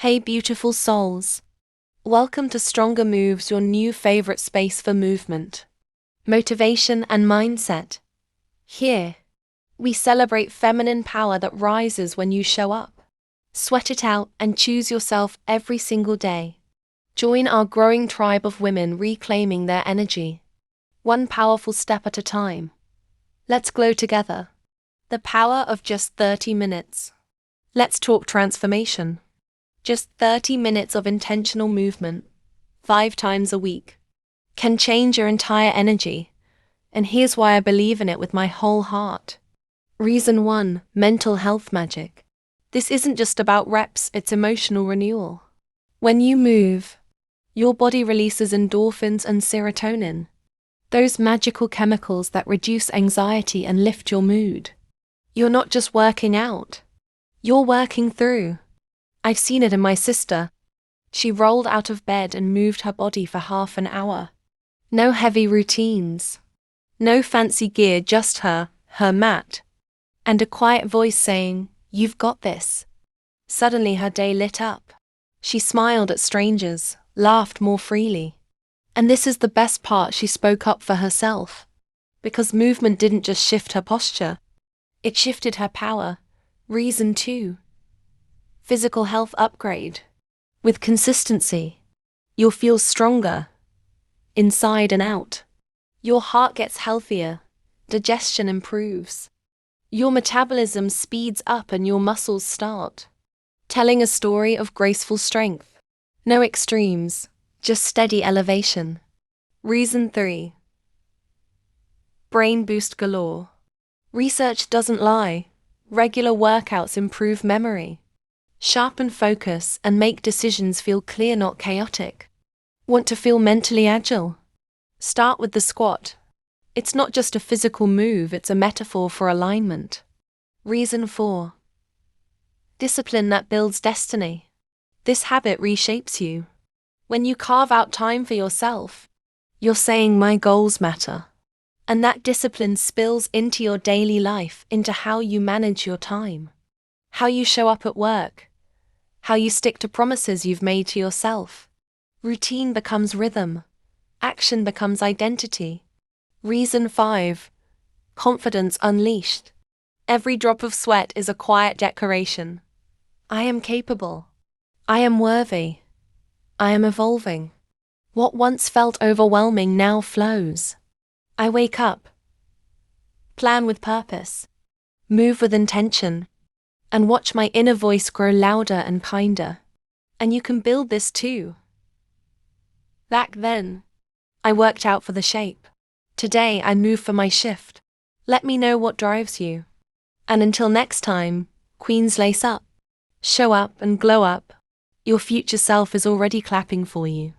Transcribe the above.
Hey beautiful souls. Welcome to Stronger Moves, your new favorite space for movement, motivation and mindset. Here, we celebrate feminine power that rises when you show up. Sweat it out and choose yourself every single day. Join our growing tribe of women reclaiming their energy, one powerful step at a time. Let's glow together. The power of just 30 minutes. Let's talk transformation. Just 30 minutes of intentional movement, 5 times a week, can change your entire energy. And here's why I believe in it with my whole heart. Reason 1, mental health magic. This isn't just about reps, it's emotional renewal. When you move, your body releases endorphins and serotonin, those magical chemicals that reduce anxiety and lift your mood. You're not just working out, you're working through. I've seen it in my sister. She rolled out of bed and moved her body for half an hour. No heavy routines. No fancy gear, just her mat. And a quiet voice saying, "You've got this." Suddenly her day lit up. She smiled at strangers, laughed more freely. And this is the best part, she spoke up for herself. Because movement didn't just shift her posture, it shifted her power. Reason 2. Physical health upgrade. With consistency, you'll feel stronger, inside and out. Your heart gets healthier, digestion improves. Your metabolism speeds up and your muscles start telling a story of graceful strength. No extremes, just steady elevation. Reason 3. Brain boost galore. Research doesn't lie. Regular workouts improve memory, sharpen focus, and make decisions feel clear, not chaotic. Want to feel mentally agile? Start with the squat. It's not just a physical move, it's a metaphor for alignment. Reason 4. Discipline that builds destiny. This habit reshapes you. When you carve out time for yourself, you're saying, "My goals matter." And that discipline spills into your daily life, into how you manage your time, how you show up at work, how you stick to promises you've made to yourself. Routine becomes rhythm. Action becomes identity. Reason 5. Confidence unleashed. Every drop of sweat is a quiet declaration. I am capable. I am worthy. I am evolving. What once felt overwhelming now flows. I wake up, plan with purpose, move with intention, and watch my inner voice grow louder and kinder. And you can build this too. Back then, I worked out for the shape. Today I move for my shift. Let me know what drives you. And until next time, Queens, lace up, show up and glow up. Your future self is already clapping for you.